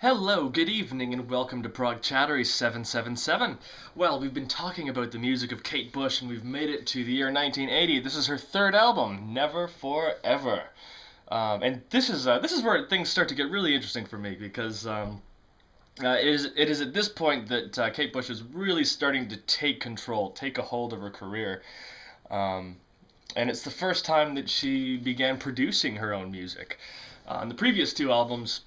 Hello, good evening, and welcome to Prog Chattery 777. Well, we've been talking about the music of Kate Bush, and we've made it to the year 1980. This is her third album, Never Forever. And this is where things start to get really interesting for me because it is at this point that Kate Bush is really starting to take control, take a hold of her career. Um, and it's the first time that she began producing her own music. On the previous two albums,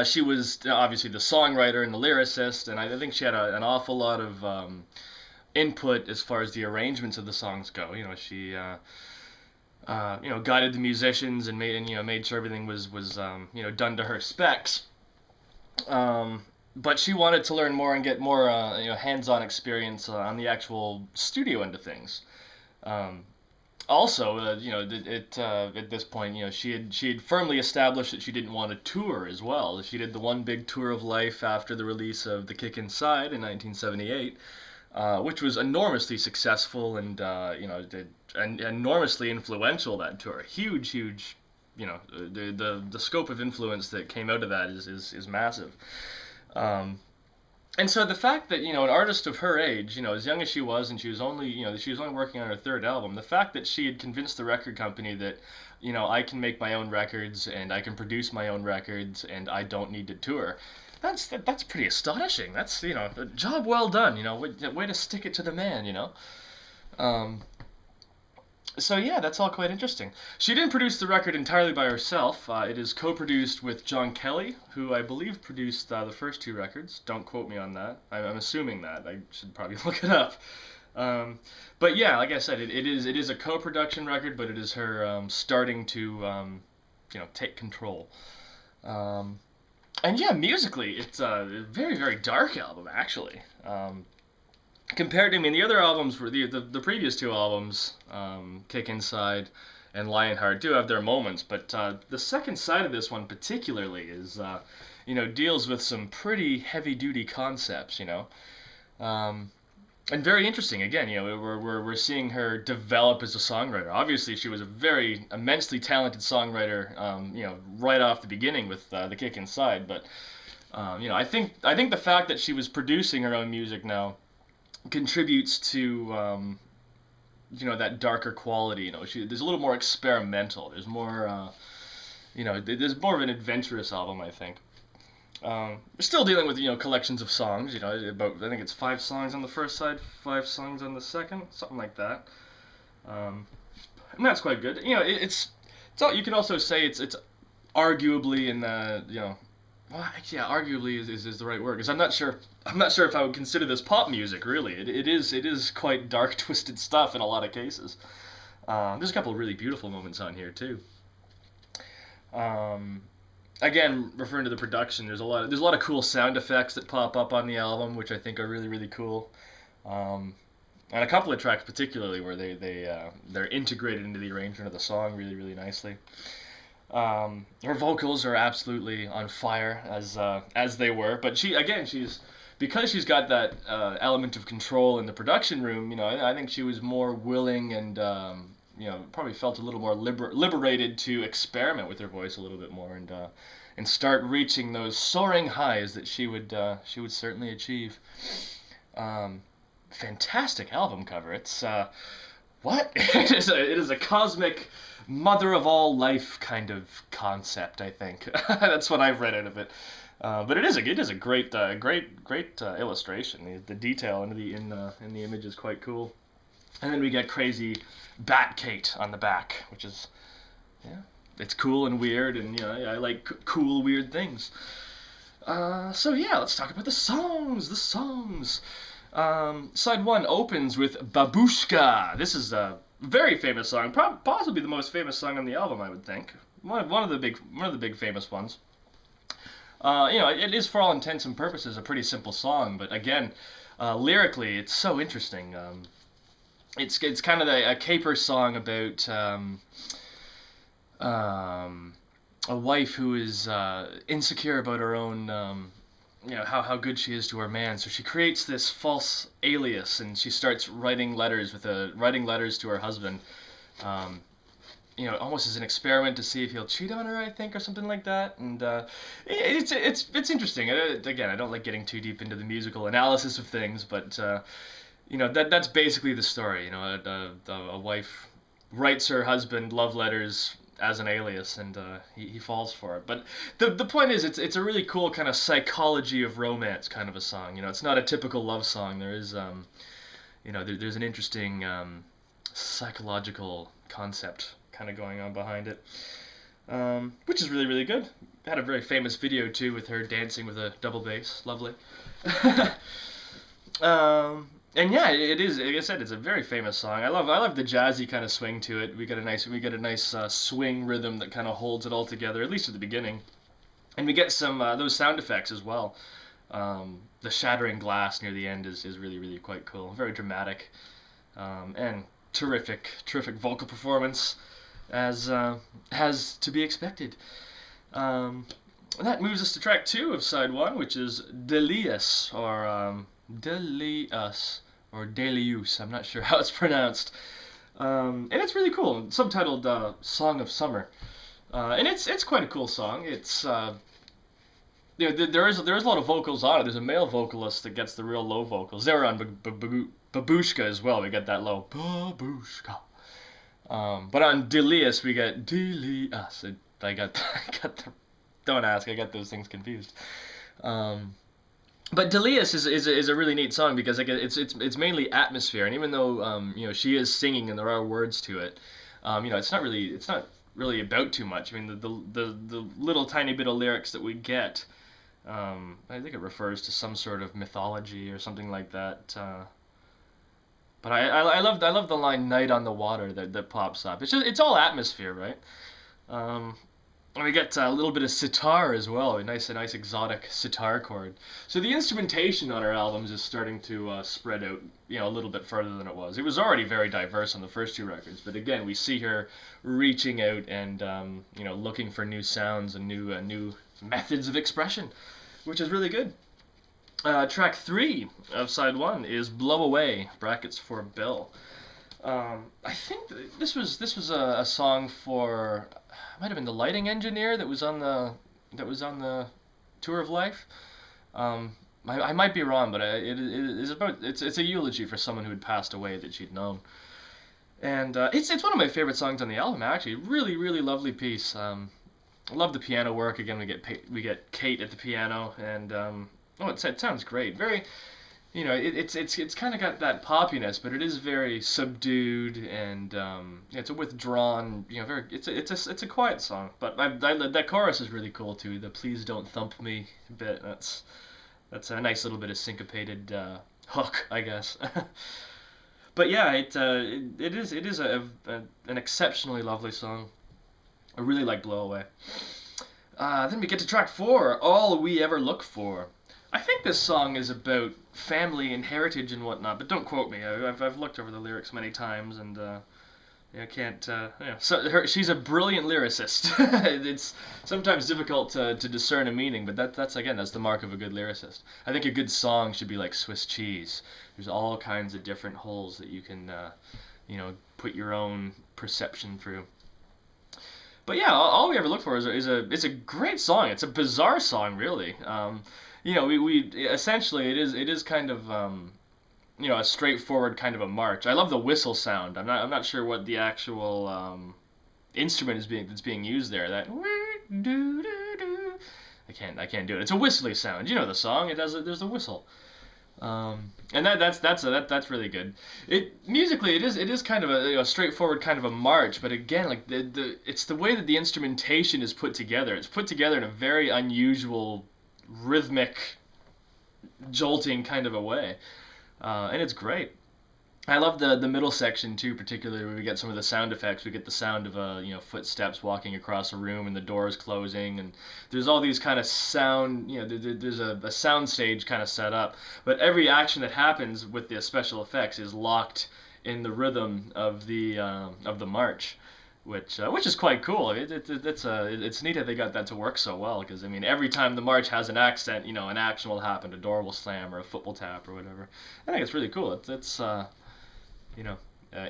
she was obviously the songwriter and the lyricist, and I think she had an awful lot of input as far as the arrangements of the songs go. She guided the musicians and made sure everything was done to her specs. But she wanted to learn more and get more hands-on experience on the actual studio end of things. Um, Also, at this point, she had firmly established that she didn't want to tour as well. She did the one big tour of life after the release of The Kick Inside in 1978, which was enormously successful and and enormously influential. That tour, huge. The scope of influence that came out of that is massive. Um, and so the fact that an artist of her age, as young as she was, and she was only working on her third album, the fact that she had convinced the record company that I can make my own records and I can produce my own records and I don't need to tour, that's pretty astonishing. That's a job well done. Way to stick it to the man. Um, so yeah, that's all quite interesting. She didn't produce the record entirely by herself. It is co-produced with John Kelly, who I believe produced the first two records. Don't quote me on that. I'm assuming that. I should probably look it up. Um, but yeah, like I said, it is a co-production record, but it is her starting to take control. Um, and yeah, musically, it's a very very dark album actually. Compared to, I mean, the other albums were the previous two albums, Kick Inside and Lionheart, do have their moments, but the second side of this one particularly is, deals with some pretty heavy duty concepts, um, and very interesting. Again, we're seeing her develop as a songwriter. Obviously, she was a very immensely talented songwriter, right off the beginning with the Kick Inside, but I think the fact that she was producing her own music now contributes to that darker quality. There's a little more experimental. There's more there's more of an adventurous album, I think. We're still dealing with collections of songs. About, I think it's 5 songs on the first side, 5 songs on the second, something like that. And that's quite good. It's all, you can also say it's arguably in the well, actually, yeah, arguably is the right word, because I'm not sure if I would consider this pop music. Really, it is quite dark, twisted stuff in a lot of cases. There's a couple of really beautiful moments on here too. Um, Again, referring to the production, there's a lot of cool sound effects that pop up on the album, which I think are really really cool. Um, and a couple of tracks particularly where they're integrated into the arrangement of the song really really nicely. Her vocals are absolutely on fire as they were, but she's because she's got that element of control in the production room. I think she was more willing and probably felt a little more liberated to experiment with her voice a little bit more and start reaching those soaring highs that she would certainly achieve. Um, Fantastic album cover. It's what it is a cosmic mother of all life kind of concept. I think that's what I've read out of it. But it is a great illustration. The detail in the image is quite cool. And then we get crazy Bat Kate on the back, which is, yeah, it's cool and weird, and I like cool weird things. So yeah, let's talk about the songs. The songs. Side one opens with Babooshka. This is a very famous song, possibly the most famous song on the album, I would think. One of the big famous ones. It is for all intents and purposes a pretty simple song, but again, lyrically, it's so interesting. It's kind of a caper song about a wife who is insecure about her own how good she is to her man. So she creates this false alias and she starts writing letters to her husband. Um, almost as an experiment to see if he'll cheat on her, I think, or something like that. And it's interesting. Again, I don't like getting too deep into the musical analysis of things, but that's basically the story. A wife writes her husband love letters as an alias, and he falls for it. But the point is, it's a really cool kind of psychology of romance kind of a song. It's not a typical love song. There is there's an interesting psychological concept kind of going on behind it, which is really, really good. Had a very famous video too with her dancing with a double bass. Lovely. And yeah, it is. Like I said, it's a very famous song. I love the jazzy kind of swing to it. We get a nice swing rhythm that kind of holds it all together, at least at the beginning. And we get some those sound effects as well. The shattering glass near the end is really, really quite cool. Very dramatic, and terrific vocal performance, as to be expected. That moves us to track 2 of side 1, which is Delius, or Delius, or Delius. I'm not sure how it's pronounced. And it's really cool. Subtitled "Song of Summer," and it's quite a cool song. It's there is a lot of vocals on it. There's a male vocalist that gets the real low vocals. They were on Babooshka as well. We get that low Babooshka. But on Delius we get Delius. I got the, don't ask. I got those things confused. But Delius is a really neat song because it's mainly atmosphere, and even though she is singing and there are words to it, it's not really about too much. I mean, the little tiny bit of lyrics that we get, I think it refers to some sort of mythology or something like that. But I love the line "night on the water" that pops up. It's all atmosphere, right? And we get a little bit of sitar as well, a nice exotic sitar chord. So the instrumentation on our albums is starting to spread out, a little bit further than it was. It was already very diverse on the first 2 records, but again, we see her reaching out and looking for new sounds and new methods of expression, which is really good. Track 3 of side 1 is "Blow Away" (brackets for Bill). I think this was a song for, might have been the lighting engineer that was on the Tour of Life. I might be wrong, but it's a eulogy for someone who had passed away that she'd known. And it's one of my favorite songs on the album, actually. Really, really lovely piece. I love the piano work. Again, we get Kate at the piano, and it sounds great. Very, it's kind of got that poppiness, but it is very subdued, and it's a withdrawn, very. It's a quiet song, but that chorus is really cool too. The "Please Don't Thump Me" bit. That's a nice little bit of syncopated hook, I guess. But yeah, it is an exceptionally lovely song. I really like "Blow Away." Then we get to track 4, "All We Ever Look For." I think this song is about family and heritage and whatnot, but don't quote me. I've looked over the lyrics many times, and I can't. So she's a brilliant lyricist. It's sometimes difficult to discern a meaning, but that's the mark of a good lyricist. I think a good song should be like Swiss cheese. There's all kinds of different holes that you can put your own perception through. But yeah, "All We Ever Look For" is a great song. It's a bizarre song, really. We essentially it is kind of a straightforward kind of a march. I love the whistle sound. I'm not sure what the actual instrument that's being used there. That I can't do it. It's a whistly sound. You know the song. There's a whistle. And that's really good. Musically it is kind of a straightforward kind of a march, but again, like it's the way that the instrumentation is put together. It's put together in a very unusual, rhythmic, jolting kind of a way, and it's great. I love the middle section too, particularly where we get some of the sound effects. We get the sound of footsteps walking across a room and the doors closing, and there's all these kind of sound. There's a sound stage kind of set up, but every action that happens with the special effects is locked in the rhythm of the march, which is quite cool. It's neat that they got that to work so well, because I mean, every time the march has an accent, an action will happen, a door will slam or a foot will tap or whatever. I think it's really cool. It's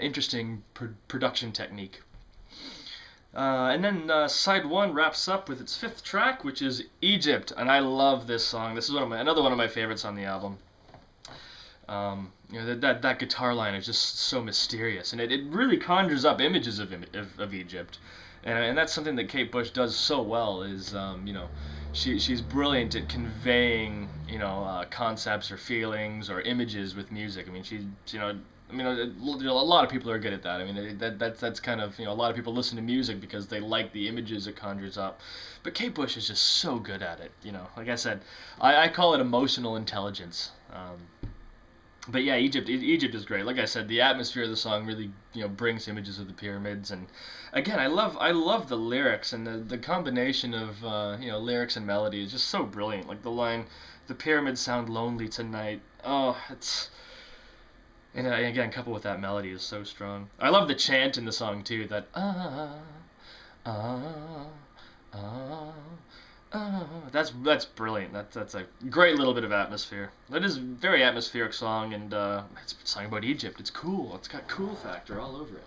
interesting production technique. And then side one wraps up with its fifth track, which is Egypt, and I love this song. This is another one of my favorites on the album. That guitar line is just so mysterious, and it really conjures up images of Egypt, and that's something that Kate Bush does so well. Is she's brilliant at conveying concepts or feelings or images with music. I mean a lot of people are good at that. I mean that's kind of a lot of people listen to music because they like the images it conjures up, but Kate Bush is just so good at it. Like I said, I call it emotional intelligence. But yeah, Egypt is great. Like I said, the atmosphere of the song really brings images of the pyramids, and again, I love the lyrics, and the combination of lyrics and melody is just so brilliant. Like the line, "The pyramids sound lonely tonight." Oh, it's and again, coupled with that melody is so strong. I love the chant in the song too. That ah ah. That's brilliant. That's a great little bit of atmosphere. That is a very atmospheric song, and it's a song about Egypt. It's cool. It's got cool factor all over it.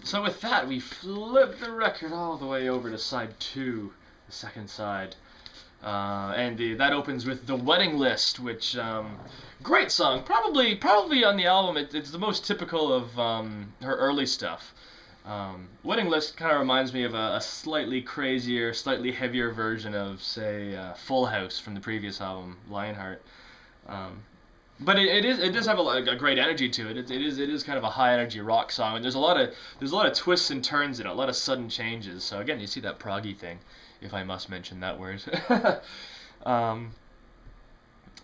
So with that, we flip the record all the way over to side two, the second side, and that opens with "The Wedding List," which great song. Probably on the album, it's the most typical of her early stuff. Wedding List kind of reminds me of a slightly crazier, slightly heavier version of, say, Full House from the previous album, Lionheart. But it does have a great energy to it. It is kind of a high energy rock song, and there's a lot of twists and turns in it, a lot of sudden changes. So again, you see that proggy thing, if I must mention that word.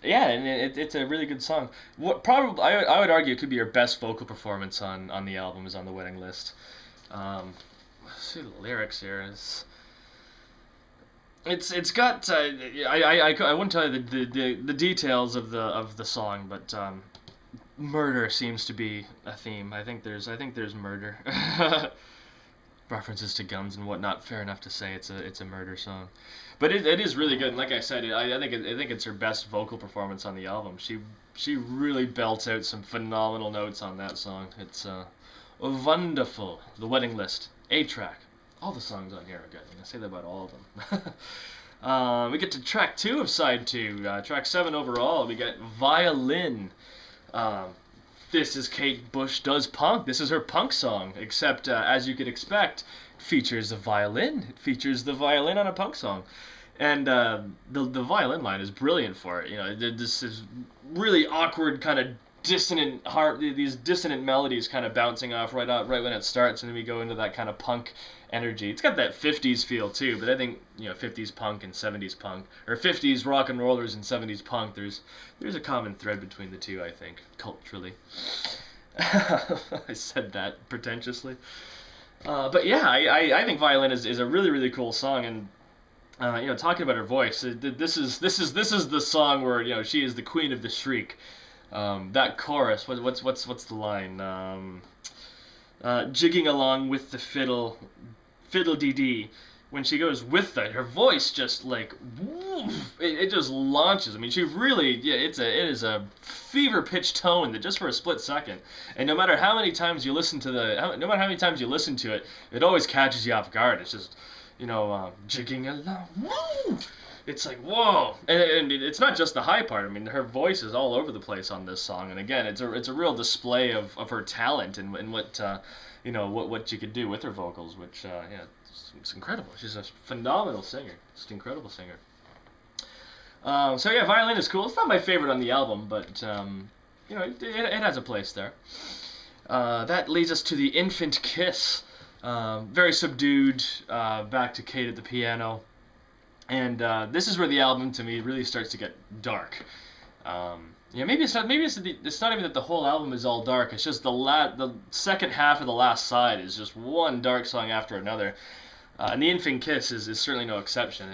Yeah, and it's a really good song. What probably I would argue it could be her best vocal performance on the album is on The Wedding List. Let's see the lyrics here. It's got I wouldn't tell you the details of the song, but murder seems to be a theme. I think there's murder. References to guns and whatnot. Fair enough to say it's a murder song, but it is really good. And like I said, I think it's her best vocal performance on the album. She really belts out some phenomenal notes on that song. It's wonderful. The Wedding List, A track. All the songs on here are good. I say that about all of them. We get to track 2 of side 2. Track 7 overall. We get Violin. This is Kate Bush does punk. This is her punk song, except as you could expect, it features a violin. It features the violin on a punk song, and the violin line is brilliant for it. This is really awkward, kind of dissonant these dissonant melodies kind of bouncing off right when it starts, and then we go into that kind of punk energy. It's got that 50s feel too, but I think 50s punk and 70s punk, or 50s rock and rollers and 70s punk, there's a common thread between the two, I think, culturally. I said that pretentiously, but yeah, I think Violin is a really, really cool song. And talking about her voice, this is the song where she is the queen of the shriek. That chorus, what's the line? Jigging along with the fiddle dee dee. When she goes with that, her voice just like it just launches. I mean, she really it is a fever pitched tone that just for a split second, and no matter how many times you listen to it, it always catches you off guard. It's just jigging along. Woo! It's like whoa, and it's not just the high part. I mean, her voice is all over the place on this song, and again, it's a real display of her talent and what what she could do with her vocals, which it's incredible. She's a phenomenal singer, just incredible singer. So yeah, Violin is cool. It's not my favorite on the album, but it has a place there. That leads us to the Infant Kiss. Very subdued. Back to Kate at the piano. And this is where the album, to me, really starts to get dark. Maybe it's not even that the whole album is all dark. It's just the second half of the last side is just one dark song after another. And the Infant Kiss is certainly no exception.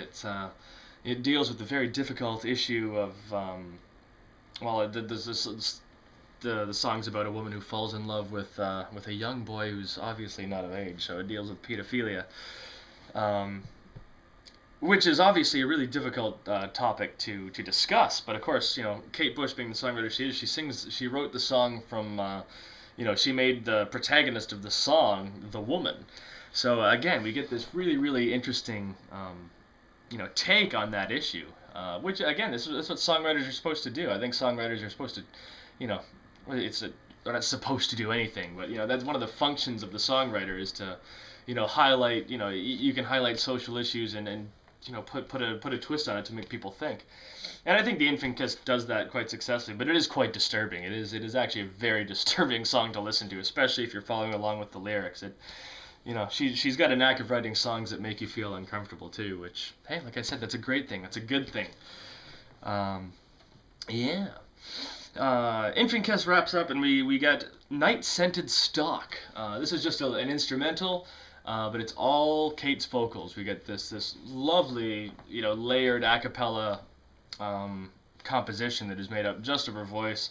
It deals with the very difficult issue of the song's about a woman who falls in love with a young boy who's obviously not of age. So it deals with pedophilia. Which is obviously a really difficult topic to discuss, but of course, Kate Bush, being the songwriter she is, she wrote the song from, she made the protagonist of the song the woman. So again, we get this really, really interesting, take on that issue. Which again, this is what songwriters are supposed to do. I think songwriters are supposed to, you know, they're not supposed to do anything, but that's one of the functions of the songwriter is to, highlight. You can highlight social issues and put a twist on it to make people think. And I think the Infant Kiss does that quite successfully, but it is quite disturbing. It is actually a very disturbing song to listen to, especially if you're following along with the lyrics. She's got a knack of writing songs that make you feel uncomfortable too, which, hey, like I said, that's a great thing. That's a good thing. Um, yeah. Infant Kiss wraps up, and we get Night Scented Stock. This is just an instrumental, but it's all Kate's vocals. We get this lovely, layered a cappella composition that is made up just of her voice,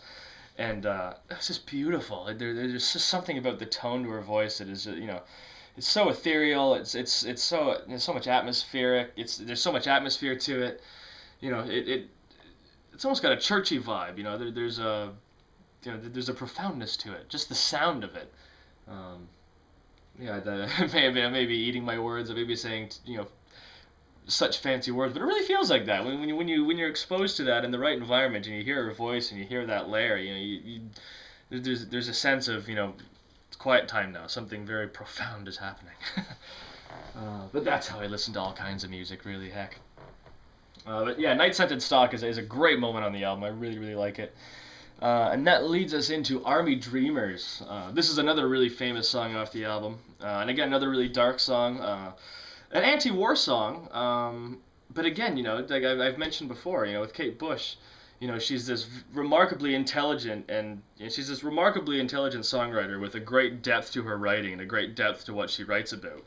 and it's just beautiful. There's just something about the tone to her voice that is, it's so ethereal. There's so much atmospheric. There's so much atmosphere to it. It's almost got a churchy vibe. There's a profoundness to it. Just the sound of it. Maybe eating my words. I may be saying such fancy words, but it really feels like that when you're exposed to that in the right environment and you hear her voice and you hear that layer. There's a sense of it's quiet time now. Something very profound is happening. But that's how I listen to all kinds of music. Really, heck. But yeah, Night Scented Stock is a great moment on the album. I really, really like it. And that leads us into Army Dreamers. This is another really famous song off the album. And again, another really dark song. An anti-war song. But again, like I've mentioned before, with Kate Bush, she's this remarkably intelligent songwriter with a great depth to her writing and a great depth to what she writes about.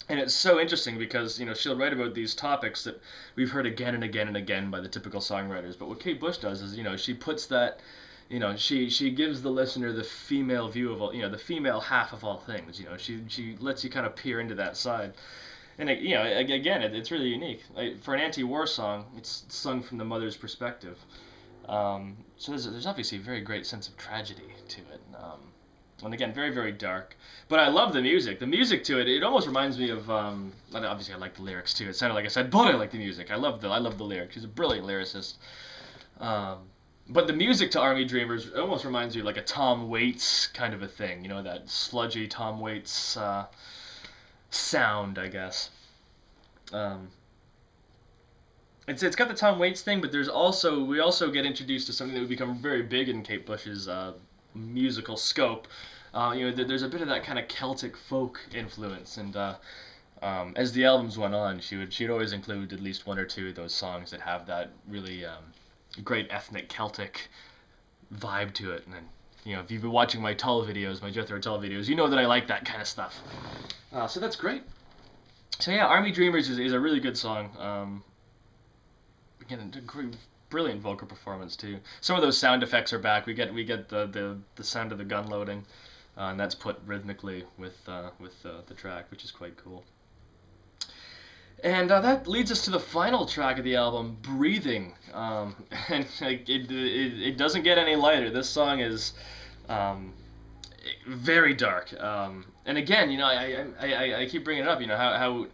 And it's so interesting because, she'll write about these topics that we've heard again and again and again by the typical songwriters. But what Kate Bush does is, she puts that, she gives the listener the female view of all, the female half of all things. She lets you kind of peer into that side. And, again, it's really unique. Like, for an anti-war song, it's sung from the mother's perspective. So there's obviously a very great sense of tragedy to it. And again, very, very dark. But I love the music. The music to it almost reminds me of, obviously I like the lyrics too. It sounded like I said, but I like the music. I love the lyrics. She's a brilliant lyricist. But the music to Army Dreamers almost reminds me of like a Tom Waits kind of a thing. That sludgy Tom Waits sound, I guess. It's got the Tom Waits thing, but we also get introduced to something that would become very big in Kate Bush's musical scope. There's a bit of that kind of Celtic folk influence, and as the albums went on, she'd always include at least one or two of those songs that have that really great ethnic Celtic vibe to it. And then, if you've been watching my Jethro Tull videos, you know that I like that kind of stuff. So that's great. So yeah, Army Dreamers is a really good song. Again, a great, brilliant vocal performance too. Some of those sound effects are back. We get the sound of the gun loading, and that's put rhythmically with the track, which is quite cool. And that leads us to the final track of the album, Breathing. And it doesn't get any lighter. This song is very dark. And again, I keep bringing it up. How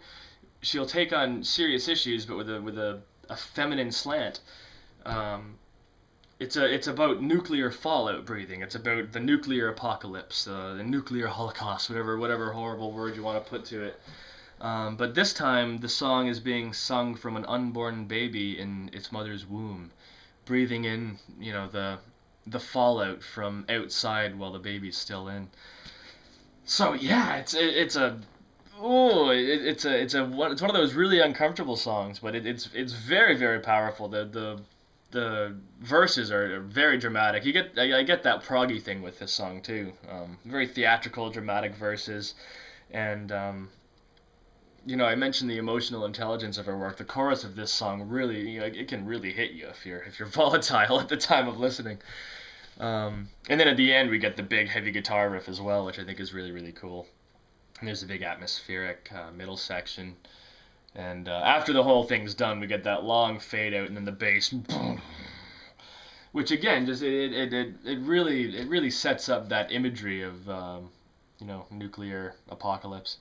she'll take on serious issues, but with a feminine slant. It's about nuclear fallout breathing. It's about the nuclear apocalypse, the nuclear holocaust, whatever horrible word you want to put to it. But this time, the song is being sung from an unborn baby in its mother's womb, breathing in, the fallout from outside while the baby's still in. So yeah, it's one of those really uncomfortable songs, but it's very, very powerful. The verses are very dramatic. I get that proggy thing with this song too. Very theatrical, dramatic verses, and I mentioned the emotional intelligence of her work. The chorus of this song really, it can really hit you if you're volatile at the time of listening. And then at the end we get the big heavy guitar riff as well, which I think is really, really cool. And there's a big atmospheric middle section. And after the whole thing's done, we get that long fade out, and then the bass, which again, just it really sets up that imagery of nuclear apocalypse.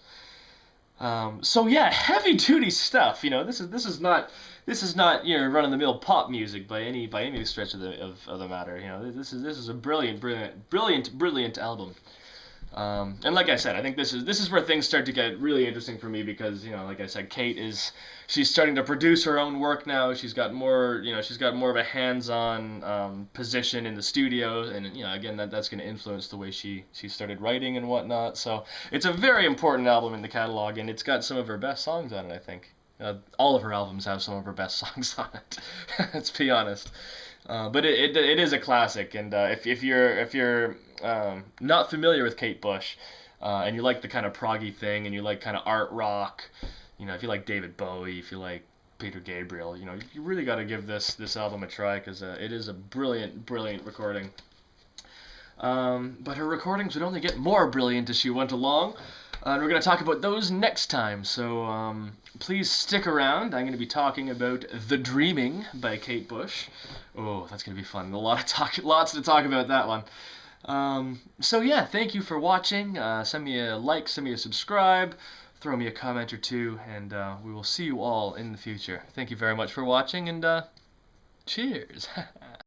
So yeah, heavy duty stuff. This is not run of the mill pop music by any stretch of the matter. This is a brilliant album. And like I said, I think this is where things start to get really interesting for me because like I said, she's starting to produce her own work now. She's got more of a hands-on position in the studio, and again that's going to influence the way she started writing and whatnot. So it's a very important album in the catalog, and it's got some of her best songs on it. I think all of her albums have some of her best songs on it. Let's be honest. But it is a classic, and if you're not familiar with Kate Bush, and you like the kind of proggy thing, and you like kind of art rock, if you like David Bowie, if you like Peter Gabriel, you really got to give this album a try because it is a brilliant recording. But her recordings would only get more brilliant as she went along. And we're going to talk about those next time. So please stick around. I'm going to be talking about The Dreaming by Kate Bush. Oh, that's going to be fun. Lots to talk about that one. So yeah, thank you for watching. Send me a like, send me a subscribe, throw me a comment or two, and we will see you all in the future. Thank you very much for watching, and cheers.